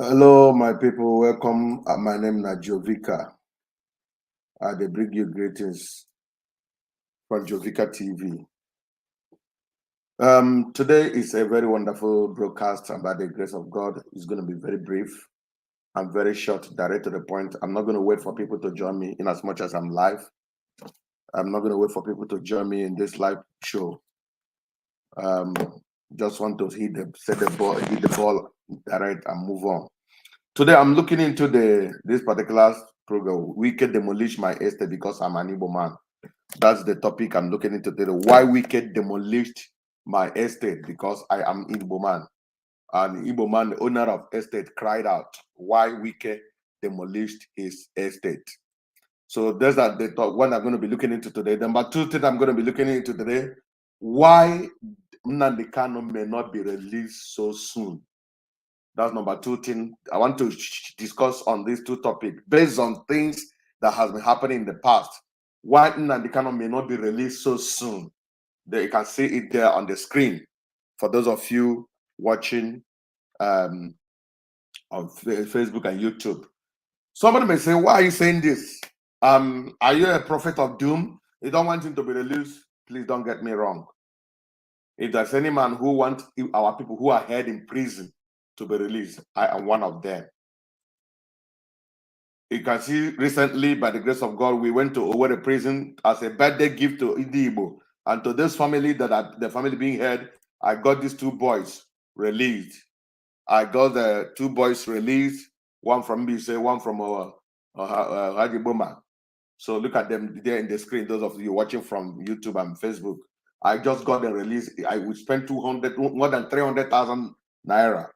Hello, my people. Welcome. My name is Jovika. They bring you greetings from Jovika TV. Today is a very wonderful broadcast, and by the grace of God, it's going to be very brief and very short, direct to the point. I'm not going to wait for people to join me in as much as I'm live. I'm not going to wait for people to join me in this live show. Just want to hit the ball direct and move on. Today, I'm looking into this particular program, Wike Demolished my Easte because I'm an Igbo man. That's the topic I'm looking into today. Why Wike demolished my estate because I am Igbo man. And Igbo man, the owner of estate, cried out, why Wike demolished his estate. So there's the one I'm going to be looking into today. Number two thing I'm going to be looking into today, why Nnamdi Kanu may not be released so soon. That's number two thing I want to discuss on these two topics based on things that has been happening in the past. Why Nnamdi Kanu may not be released so soon. You can see it there on the screen for those of you watching on Facebook and YouTube. Somebody may say, why are you saying this? Are you a prophet of doom? You don't want him to be released? Please don't get me wrong. If there's any man who wants our people who are held in prison to be released, I am one of them. You can see recently, by the grace of God, we went to Owerri prison as a birthday gift to Igbo. And to this family the family being held, I got these two boys released. I got the two boys released, one from Bise, one from Hajiboma. So look at them there in the screen, those of you watching from YouTube and Facebook. I just got them released. I would spend more than 300,000 naira.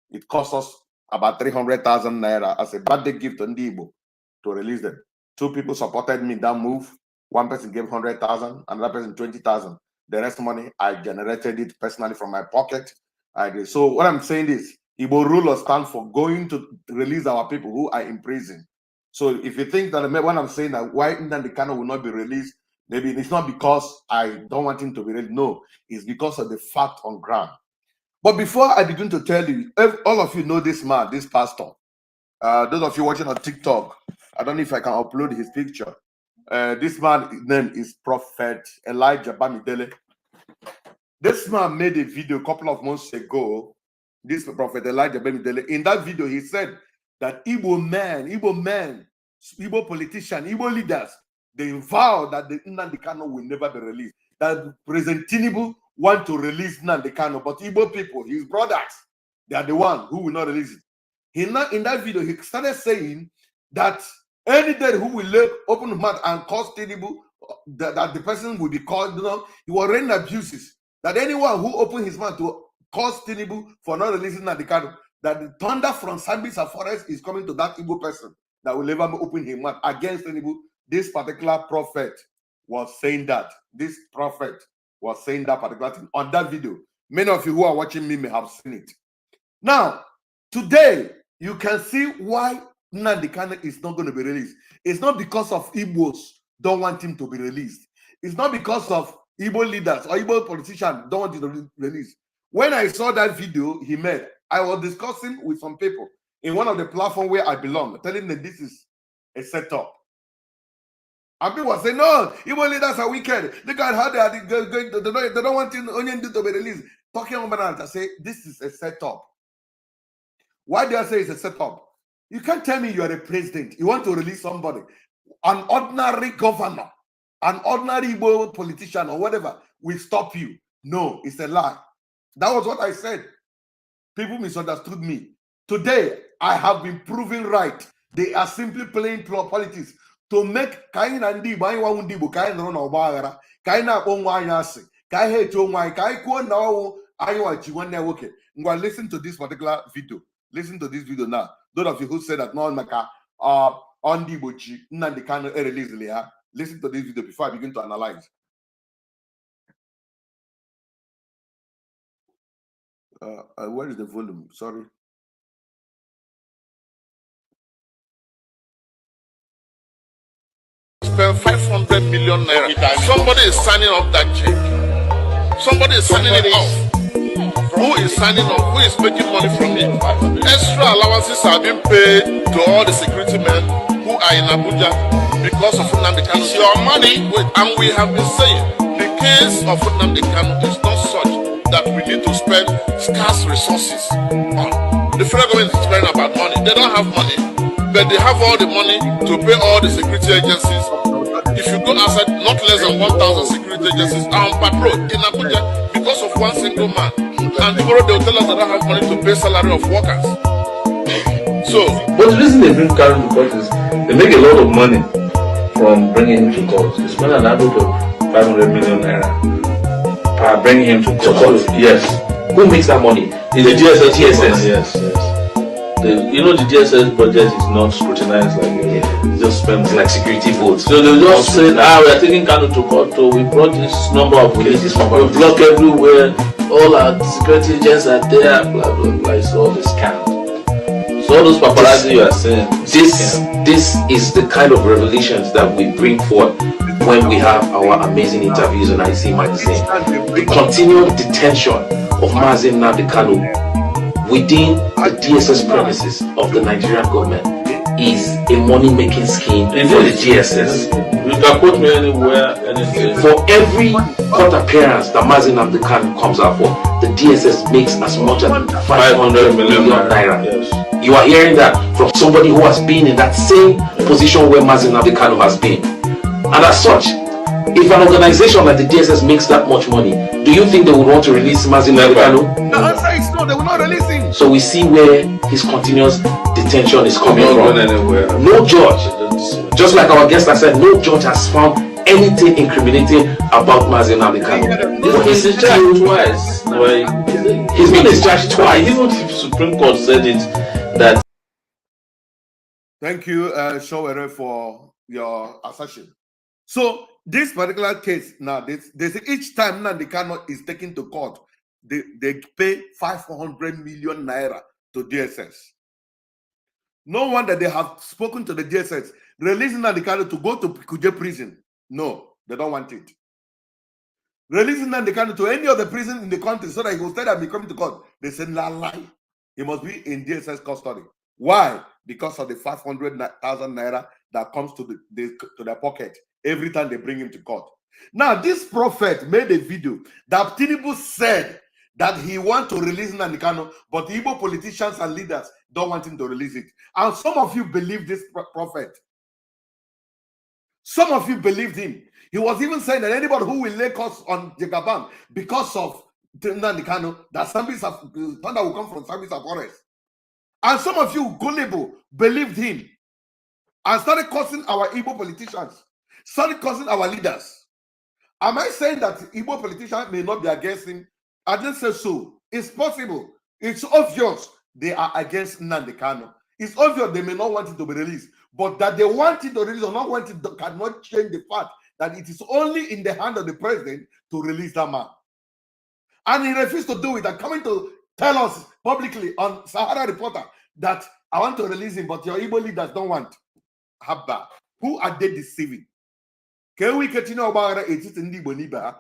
It cost us about 300,000 naira as a birthday gift to Igbo to release them. Two people supported me in that move. One person gave 100,000, another person 20,000. The rest money, I generated it personally from my pocket. I did. So what I'm saying is, Igbo rule stand for going to release our people who are in prison. So if you think that when I'm saying that why Nnamdi Kanu will not be released, maybe it's not because I don't want him to be released. No, it's because of the fact on ground. But before I begin to tell you, all of you know this man, this pastor. Those of you watching on TikTok, I don't know if I can upload his picture. This man's name is Prophet Elijah Bamidele. This man made a video a couple of months ago. This Prophet Elijah Bamidele. In that video, he said that Igbo politicians, Igbo leaders, they vow that the Nnamdi Kanu will never be released. That President Tinubu want to release Nnamdi Kanu, but Igbo people, his brothers, they are the one who will not release it. In that video, he started saying that any day who will open his mouth and cause Tinubu, that the person will be called, he was raining abuses. That anyone who opened his mouth to cause Tinubu for not releasing Nnamdi Kanu, that the thunder from Sambisa forest is coming to that Igbo person that will never open his mouth against Tinubu. This particular prophet was saying that. This prophet was saying that particular thing on that video. Many of you who are watching me may have seen it. Now, today, you can see why Nnamdi Kanu is not going to be released. It's not because of Igbos don't want him to be released. It's not because of Igbo leaders or Igbo politicians don't want him to be released. When I saw that video he made, I was discussing with some people in one of the platforms where I belong, telling them this is a setup. And people say, no, Igbo leaders are wicked. Look at how they are going to, they don't want Onion to be released. Talking about that, I say, this is a setup. Why do I say it's a setup? You can't tell me you are a president. You want to release somebody. An ordinary governor, an ordinary Igbo politician or whatever will stop you. No, it's a lie. That was what I said. People misunderstood me. Today, I have been proven right. They are simply playing politics to make Kain and Dibo, Kain run Obagara, Kain up on Wanyasi, Kai hate on my Kai Kwan now, Iowa, Chiwan. Listen to this particular video. Listen to this video now. Those of you who said that no Maka on Dibochi, Nnamdi Kanu release. Listen to this video before I begin to analyze. Where is the volume? Sorry. Spend 500 million naira. Somebody is signing up that check. Somebody is signing it off. who is signing up, who is making money from it. Extra allowances are being paid to all the security men who are in Abuja because of Nnamdi Kanu. It's your money, and we have been saying the case of Nnamdi Kanu is not such that we need to spend scarce resources on. The federal government is spending about money. They don't have money, but they have all the money to pay all the security agencies. If you go outside, not less than 1,000 security agencies are on patrol in Abuja because of one single man. And tomorrow they will tell us they don't have money to pay salary of workers. So, but the reason they bring Kanu to court is they make a lot of money from bringing him to court. They spend an average of 500 million naira per bringing him to court. Yes. Who makes that money? Is the DSS? Yes, yes. The DSS budget is not scrutinized like it just spends like security votes. So they just say, we are taking Kanu to court. So we brought this number of cases. We block everywhere. All our security agents are there. Blah blah blah. It's all this scam. So all those paparazzi you are saying. This is the kind of revelations that we bring forth when we have our amazing interviews on IC Magazine. The continued detention of Mazi Nnamdi Kanu within the DSS premises of the Nigerian government is a money-making scheme for the DSS. You can quote me anywhere, anything. For every court appearance that Mazi Nnamdi Kanu comes out for, the DSS makes as much as 500 million naira. Yes. You are hearing that from somebody who has been in that same position where Mazi Nnamdi Kanu has been. And as such, if an organization like the DSS makes that much money, do you think they would want to release Mazi Nnamdi Kanu? The answer is no, they will not release him. So we see where his continuous detention is coming from. No judge, just like our guest has said, no judge has found anything incriminating about Mazi Nnamdi Kanu. He's discharged twice. He's been discharged twice. Even the Supreme Court said it that. Thank you, Showere, for your assertion. So this particular case now, they say each time Nnamdi Kanu is taken to court, they pay 500 million naira to DSS. No wonder they have spoken to the DSS, releasing Nnamdi Kanu to go to Kuje prison. No, they don't want it. Releasing Nnamdi Kanu to any other prison in the country so that he will stay and be coming to court. They say, lie. He must be in DSS custody. Why? Because of the 500,000 naira that comes to their pocket every time they bring him to court. Now, this prophet made a video that Tinubu said that he wants to release Nnamdi Kanu, but the Igbo politicians and leaders don't want him to release it. And some of you believe this prophet. Some of you believed him. He was even saying that anybody who will lay curse on Jagaban because of Nnamdi Kanu, that thunder will come from Sambisa forest. And some of you, gullible, believed him and started cursing our Igbo politicians, started cursing our leaders. Am I saying that Igbo politicians may not be against him? I didn't say so. It's possible. It's obvious they are against Nnamdi Kanu. It's obvious they may not want it to be released, but that they want it to release or not want it cannot change the fact that it is only in the hand of the president to release that man. And he refused to do it and coming to tell us publicly on Sahara Reporter that I want to release him, but your Igbo leaders don't want. Habba. Who are they deceiving? Can we continue about it in the Boniba?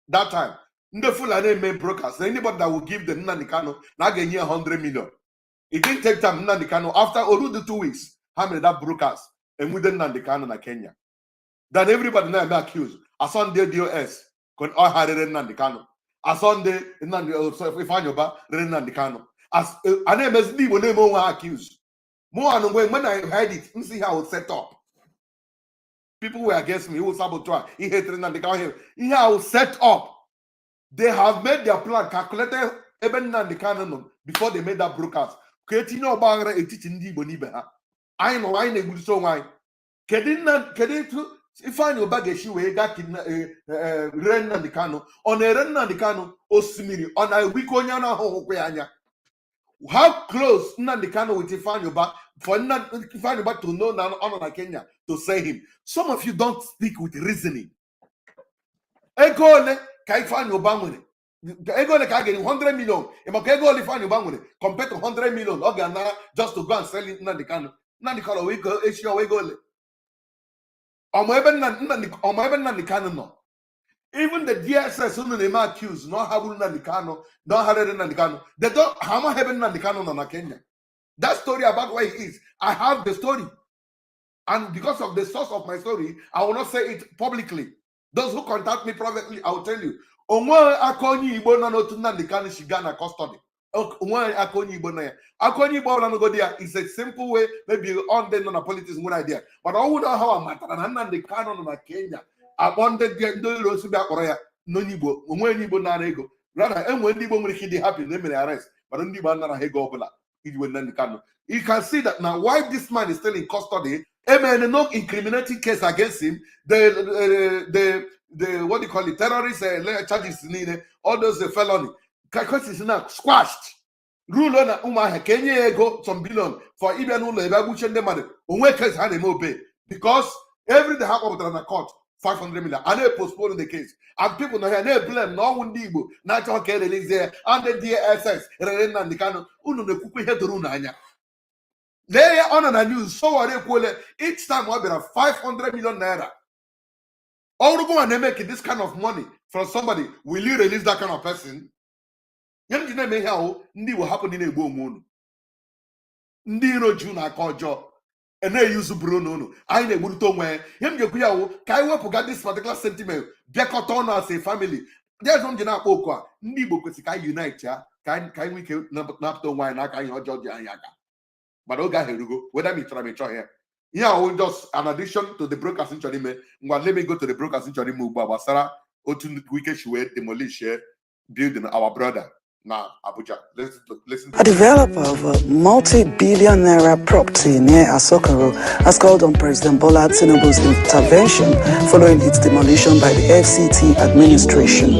That time, the Fulani made brokers. Anybody that will give the Nnamdi Kanu now get 100 million. It didn't take time. Nnamdi Kanu after all the 2 weeks, how many that brokers and with the Nnamdi Kanu in Kenya? That everybody now be accused. As on the DOS, can all have Nnamdi Kanu. As on the Ifanyoba, Nnamdi Kanu. As a name is Nibo name accused. More and when I heard it, you see how it's set up. People were against me. He was saboteur. He hated Nnamdi Kanu. He was set up. They have made their plan, calculated even Nnamdi Kanu before they made that broadcast. Ketino bangara etiti ndi Igbo nibe ha. I know I ne so why. Kedin Ifeanyi Uba ga-eshi wee ga ree Nnamdi Kanu. Ọ na-ere Nnamdi Kanu osimiri. Ọ na-ewiko onye na-ahụhụkwa ya anya. How close Nnamdi Kanu with Ifeanyi Uba for Ifeanyi Uba to know now on Kenya to say him. Some of you don't speak with reasoning. Ego ole ka Ifeanyi Uba nwere. Ego ole ka getting 100 million. Ego ole Ifeanyi Uba nwere compared to 100 million. Ọ ga-anara just to go and sell Nnamdi Kanu. Nnamdi Kanu we go issue ego ole. Ọmọ ebe Nnamdi Kanu nọ. Even the DSS who they may accuse, not having Nandikano, not having Nandikano, they don't have having Nandikano on Kenya. That story about where he is, I have the story. And because of the source of my story, I will not say it publicly. Those who contact me privately, I will tell you. Onwe akonyi Igbo na no Nandikano Shigana custody. Onwe akonyi Igbo na ya. Akonyi Igbo na no go there. It's a simple way, maybe on the non politics one idea. But I would know how I matter and Nandikano na Kenya. Upon the no Igbo na ego. Rather, and when Igbo will hit happy, they may arrest. But only Banana Hego. You can see that now why this man is still in custody. No incriminating case against him. The what do you call it? Terrorist charges needed. All those felony. Because it's now squashed. Rule on Kenya ego some billion for even the money. Because every day have over the court 500 million. And they postpone the case. And people know here, they blame no one Igbo, natural care release there, and the DSS, and the canon, Uno the Kuku head to Runanya. They are on the news, so are they each time will be 500 million naira. All the go and they make this kind of money from somebody, will you release that kind of person? Young Jine may how Ndi will happen in a boom. Ndi no Juna call job. And they use Bruno. I know where him you got this particular sentiment. Bekoton as a family. There's one Jana Okwa. Nibo Kosika unite ya. Can we not to wine? I can your Georgia and Yaga. But okay, here we go. Whether me try here. Yeah, we'll just an addition to the broadcasting channel. Let me go to the broadcasting channel. Babasara, Otun Wike Demolished building our brother. Now, Abuja, listen. A developer of a multi-billion naira property near Asokoro has called on President Bola Tinubu's intervention following its demolition by the FCT administration.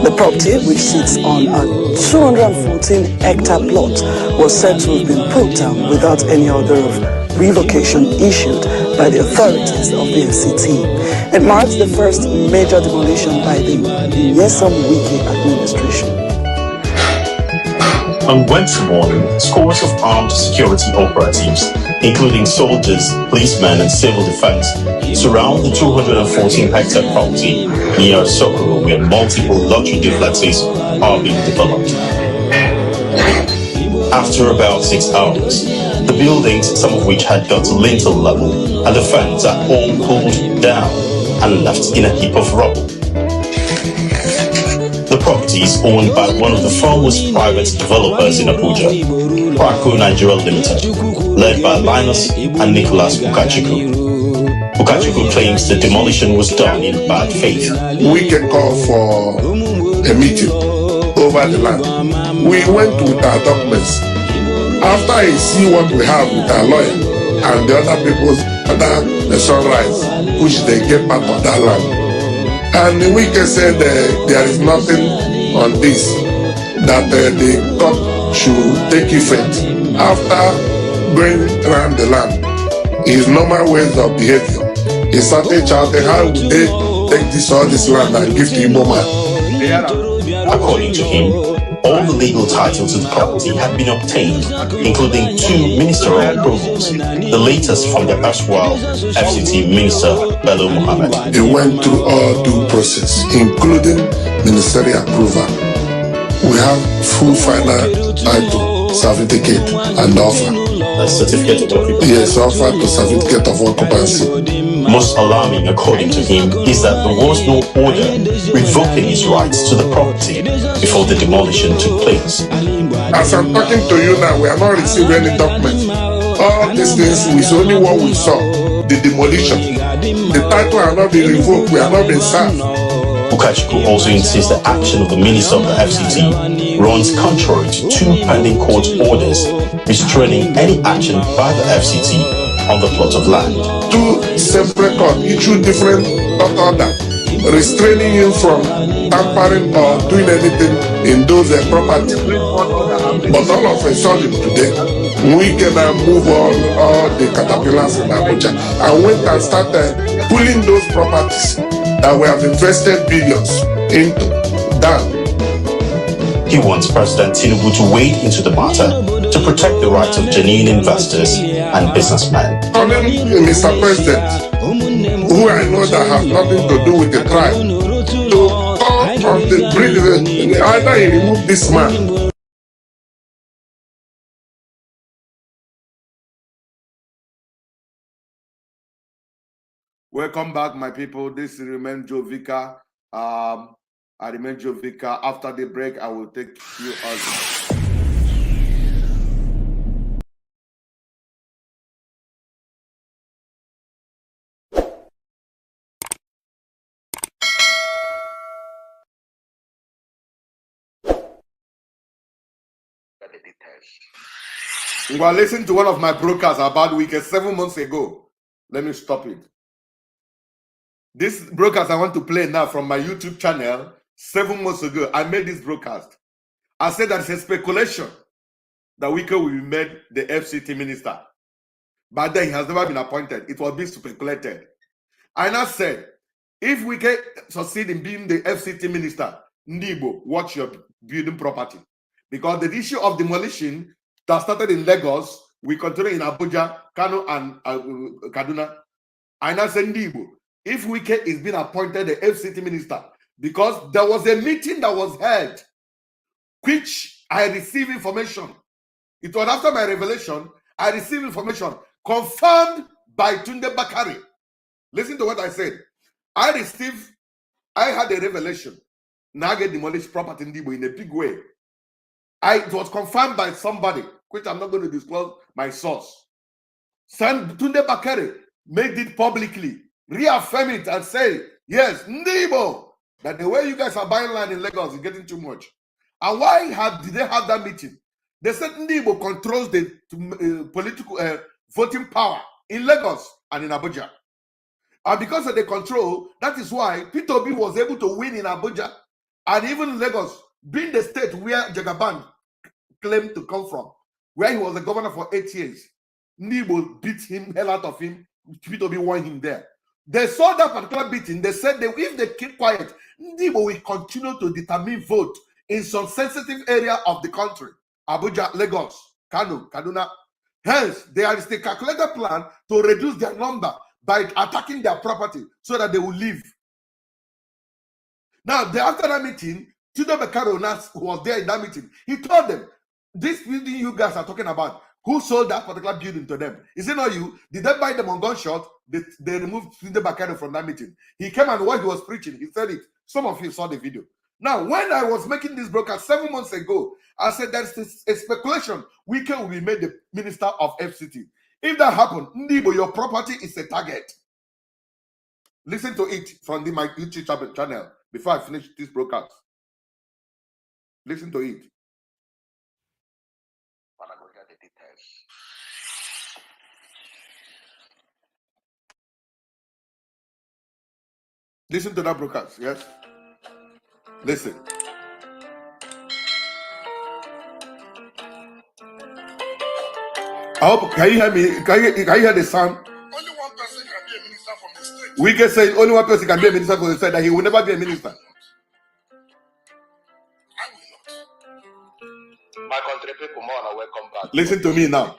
The property, which sits on a 214-hectare plot, was said to have been put down without any order of revocation issued by the authorities of the FCT. It marks the first major demolition by the Nyesom Wike administration. On Wednesday morning, scores of armed security operatives, including soldiers, policemen, and civil defense, surround the 214-hectare property near Sokoro, where multiple luxury duplexes are being developed. After about 6 hours, the buildings, some of which had got to lintel level, and the fence are all pulled down and left in a heap of rubble. The property is owned by one of the foremost private developers in Abuja, Praco Nigeria Limited, led by Linus and Nicholas Ukachukwu. Ukachukwu claims the demolition was done in bad faith. We can call for a meeting over the land. We went with our documents. After I see what we have with our lawyer and the other people's other the sunrise, which they get part of that land. And the Wike said there is nothing on this, that the court should take effect after going around the land. His normal ways of behavior. He started shouting, how would they take all this land and give to Igbo man? According to him, all the legal titles to the property had been obtained, including 2 ministerial approvals, the latest from the erstwhile FCT Minister Bello Muhammad. He went through all due process, including ministerial approval. We have full final title, certificate, and offer. A certificate of occupancy? Yes, offer to certificate of occupancy. Most alarming, according to him, is that there was no order revoking his rights to the property before the demolition took place. As I'm talking to you now, we have not received any documents. All these things is only what we saw, the demolition. The title has not been revoked, we have not been served. Ukachukwu also insists the action of the Minister of the FCT runs contrary to 2 pending court orders restraining any action by the FCT on the plot of land. 2 separate courts issued different court orders restraining him from tampering or doing anything in those properties. But all of a sudden today, we can move all the caterpillars in Abuja and went and started pulling those properties that we have invested billions into down. He wants President Tinubu to wade into the matter to protect the rights of genuine investors and businessmen. Mr. President, who I know that has nothing to do with the crime, to of the bridge, either he remove this man. Welcome back, my people. This remains Joe Vika. I remain Joe Vika. After the break, I will take you out. Well, listen to one of my broadcasts about Wike 7 months ago. Let me stop it. This broadcast I want to play now from my YouTube channel 7 months ago. I made this broadcast. I said that it's a speculation that Wike will be made the FCT minister. But then he has never been appointed. It was being speculated. I now said, if Wike succeed in being the FCT minister, Igbo, watch your building property. Because the issue of demolition that started in Lagos, we continue in Abuja, Kano, and Kaduna. I now say, Igbo, if Wike is being appointed the FCT minister, because there was a meeting that was held, which I received information. It was after my revelation, I received information confirmed by Tunde Bakari. Listen to what I said. I had a revelation. Now get demolished property in Igbo in a big way. It was confirmed by somebody, which I'm not going to disclose my source. Tunde Bakari made it publicly, reaffirm it and say, yes, Igbo, that the way you guys are buying land in Lagos is getting too much. And why did they have that meeting? They said Igbo controls the political voting power in Lagos and in Abuja. And because of the control, that is why Peter Obi was able to win in Abuja and even Lagos, being the state where Jagaban claimed to come from, where he was the governor for 8 years. Igbo beat him, hell out of him. Peter Obi won him there. They saw that particular beating. They said that if they keep quiet, Igbo will continue to determine vote in some sensitive area of the country. Abuja, Lagos, Kano, Kaduna. Hence, there is a calculated plan to reduce their number by attacking their property so that they will leave. Now, after that meeting, Tunde Bakari who was there in that meeting, he told them, this building you guys are talking about, who sold that particular building to them? Is it not you? Did they buy them on gunshot? They removed Tunde Bakari from that meeting. He came and while he was preaching, he said it. Some of you saw the video. Now, when I was making this broadcast 7 months ago, I said there's a speculation Wike will be made the minister of FCT. If that happened, Igbo, your property is a target. Listen to it from my YouTube channel before I finish this broadcast. Listen to it. Listen to that broadcast, yes? Listen. I hope, can you hear me? Can you hear the sound? Only one person can be a minister from the state. We can say only one person can be a minister from the state, that he will never be a minister. I will not. My country people, more than welcome back. Listen to me now.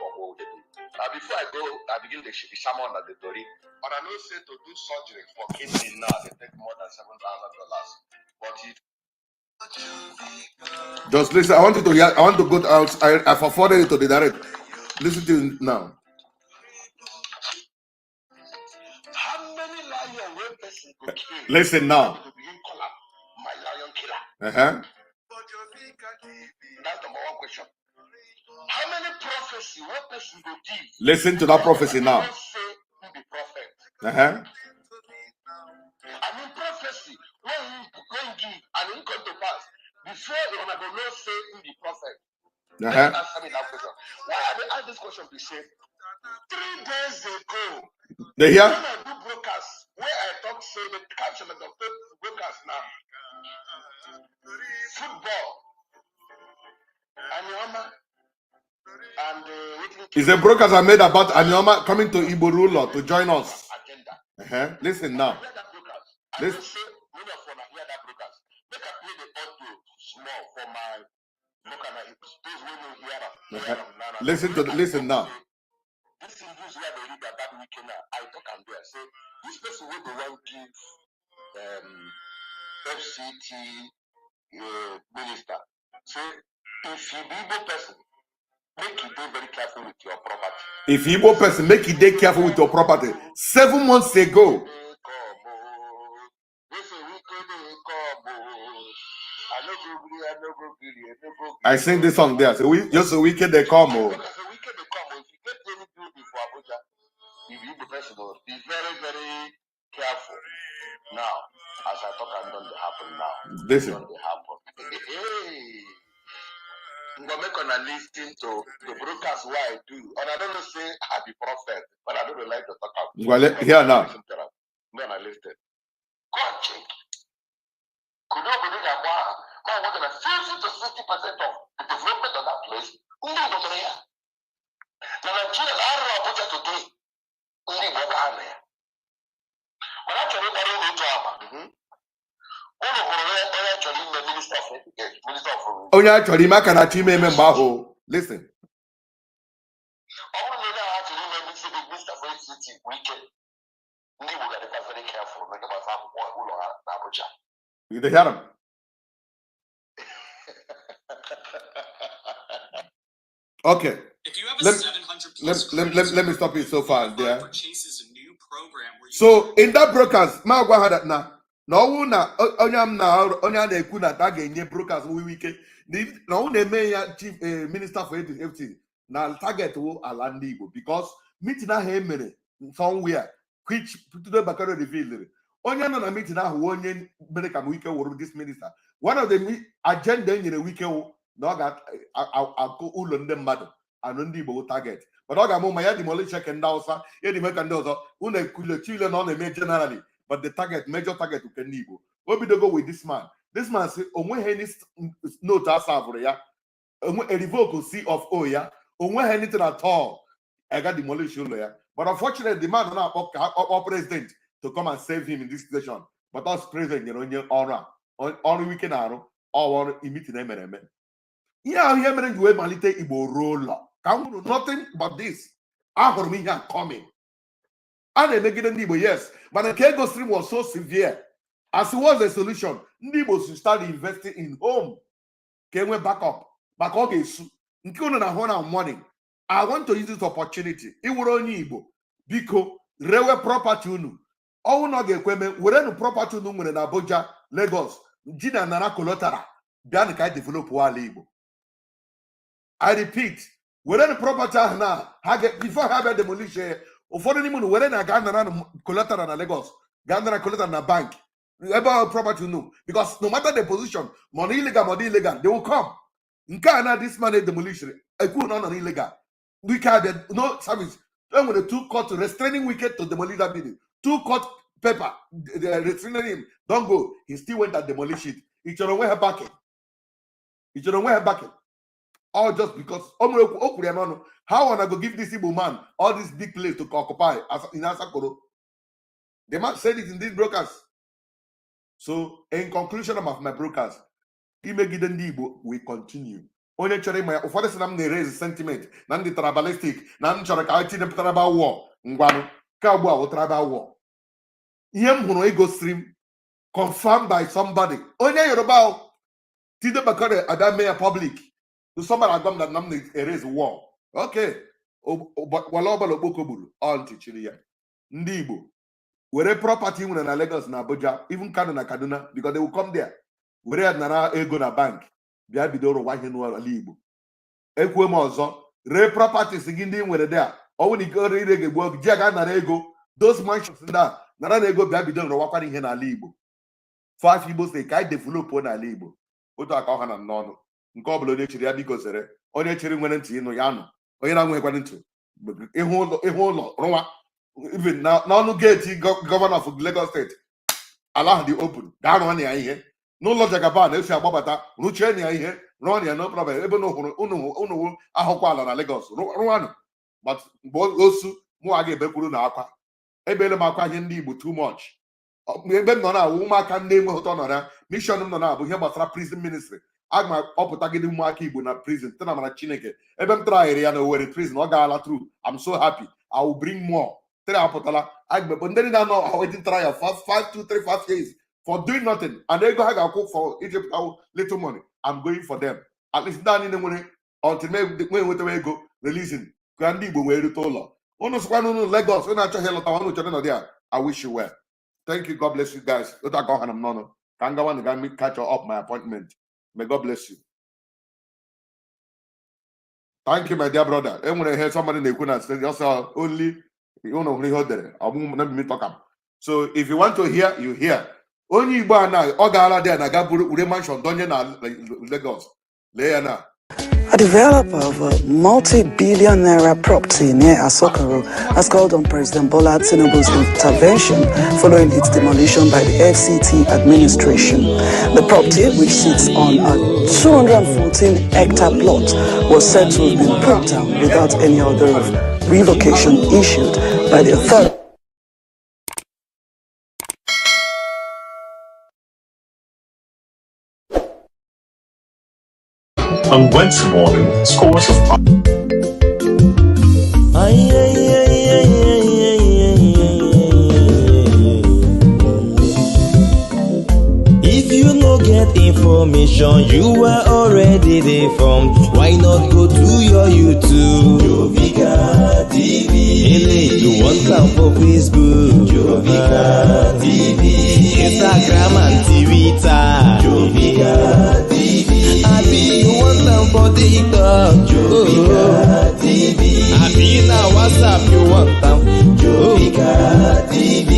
Before I go, I begin the sermon at the Tori. But I know say to do surgery for kidney now, they take more than $7,000. But it just listen. I want you to hear. I want to go out. I forwarded it to the direct. Listen to it now. how many lion one person could kill? Listen now. To begin call up my lion killer. That's number one question. How many prophecy one person go give? Listen to that prophecy now. Say who be prophet. Uh-huh. I mean prophecy when give and it come to pass before you wanna go no say who the prophet. Answer me that question. Why are they ask this question? Be say 3 days ago. They hear? When I do broadcast, where I talk say the caption of the broadcast now. Football and it's a broadcast I made about Anioma coming to Igbo ruler to join us. agenda. Listen now. Listen. Many of you hear that broadcast. Make I play the audio small for my local those who hear Listen now. This is where they read about weekend. I talk and there. Say this person will be one give FCT minister, say if you be Igbo person, make you be very careful with your property. If Igbo person, make you be careful with your property. 7 months ago. I sing this song there. So we just a weekend they come. If you get any building for Abuja, if you professional, be very, very careful. Now, as I talk, I'm done to happen now. Listen. Done to happen. I'm gonna make on listen to the broadcast what I do. And I don't know say I be prophet, but I don't like to talk about. Well, here now. I'm gonna listen. Go and check. Could you believe that more than 50 to 60% of the development of that place? Now Nigeria are Abuja today. When actually listen. You hear him? Okay. If you have a 700 let me stop it so far there. So in that broadcast, ma gwa had na no na onyam na onya na ekwu na ta ga-enye broadcast we week na o na-eme ya chief minister for everything na target wo ala ndị Igbo because meeting ahụ emere somewhere which today Bakaro revealed onye nọ na meeting ahụ onye mere ka Wike wụrụ this minister one of the agenda nyere Wike wụ na ọ ga-akụ ụlọ ndị mmadụ anụ ndị Igbo target but ọ ga-amụ ma ya demolish ka ndị Hausa ya dị ka ndị ọzọ unu ekwulechi ile na ọ na-eme generally but the target major target nke ndị Igbo o bidogo with this man say onweghị any note asavụrụ ya a revoke CFO ya onweghị anything at all I got demolish ụlọ ya but unfortunately the man na-akpọ president to come and save him in this situation but us president nyere onye ọrụ Wike na-arụ ọrụ imitin emere eme ihe ahụ ihe mere ji wee malite Igbo ruo ụlọ ka m kwuru nothing but this ahụrụ m ihe a coming a na-emegide ndị Igbo yes but nke egosiri was so severe as it was a solution ndị Igbo should start investing in home ka enwe backup maka ọ ga-esu nke unu na-ahụ na morning I want to use this opportunity iwere onye Igbo biko rewe property unu ọnwụ na ọ ga-ekweme werenu property unu nwere na Abuja Lagos ji na nara kolotara bịa ka develop ala Igbo I repeat werenu property ahụ na ha before ha bịa demolish ụfọdụ n'ime unu were na ga nara kolotara na Lagos ga nara kolotara na bank ebe property unu because no matter the position money illegal they will come nke a na this man demolish ekwu na ọ nọ illegal Wike had no service. Then when the 2 court restraining Wike to demolish that building, 2 court paper restraining him, don't go. He still went and demolished it. He should have wear her backing. He should have wear her backing. All just because how wanna go give this Igbo man all this big place to occupy in Asakoro? The man said it in this broadcast. So in conclusion of my broadcast, Imegide ndị Igbo will continue. Onye chọrọ ịma ya ụfọdụ sị na m na-erase sentiment na ndị tribalistic na m chọrọ ka a tinye tribal war ngwanụ ka ugbu a bụ tribal war ihe m hụrụ egosiri m confirmed by somebody onye Yoruba Tide Bakare abịa mee ya public to somebody agwa m na m na-erase war okay wala ọbala okpoko gburu ọ ntị chiri ya ndị Igbo were property nwere na Lagos na Abuja even Kano na Kaduna because they will come there were ya nara ego na bank bịa bido rụwa ihe n'ala Igbo ekwuo m ọzọ ree properties gị ndị nwere dị a ọnwụ na ike ire ga-egbu ji aga nara ego those mansions ndị a nara na ego bịa bido rụwakwara ihe n'ala Igbo 5 Igbo steeti ka anyị develop n'ala Igbo otu aka ọha na n'ọnụ nke ọbụla onye chiri ya biko zere onye chiri nwere ntị ịnụ ya nụ onye na-nwekwana ntị ịhụ ụlọ rụwa even n'ọnụ geeti gọvanọ of Lagos steeti ala ahụ dị open gaa rụọ na ya ihe n'ụlọ Jagaban esi agbabata rụchie na ya ihe rụọ na ya no problem ebe unu ahụkwa ala na Lagos rụwanụ but mgbe osu mụ a ga-ebekwuru na akwa ebele m akwa ihe ndị Igbo too much ebe m nọ na-awụ ụmụaka ndị enweghị ụtọ nọ ya mission m nọ na-abụ ihe gbasara prison ministry aga m ọpụtagide ụmụaka Igbo na prison tena mara Chineke ebe m traghịrị ya na Owerri prison ọ gaala through I'm so happy I will bring more tere apụtala agbekpo ndị na-anọ waiting trial 5 to 3 years for doing nothing. And they go cook for Egypt little money. I'm going for them. At least down in the money until when we go releasing. Grandi Buwe Tolo. Lagos. I wish you well. Thank you. God bless you guys. Catch up my appointment. May God bless you. Thank you, my dear brother. And when I hear somebody in the corner say, just only you know who there. I won't let me talk. So if you want to hear, you hear. Only Ibana, Ogala there, Nagabu, Mansion, Dungeon, Lagos. Leana. A developer of a multi-billion naira property near Asokoro has called on President Bola Tinubu's intervention following its demolition by the FCT administration. The property, which sits on a 214-hectare plot, was said to have been put down without any order of revocation issued by the authority. On Wednesday morning, scores of if you no get information, you are already deformed. Why not go to your YouTube? Jovika TV. You want some for Facebook? Jovika TV. Instagram and Twitter. Jovika TV. You want them for TikTok, Jovika TV. Now WhatsApp, you want them, Jovika TV.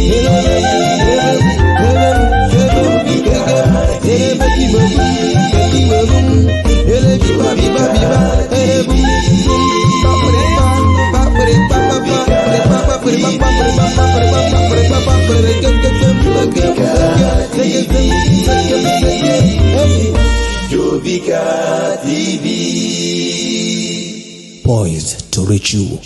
Jovika TV. Poised to reach you.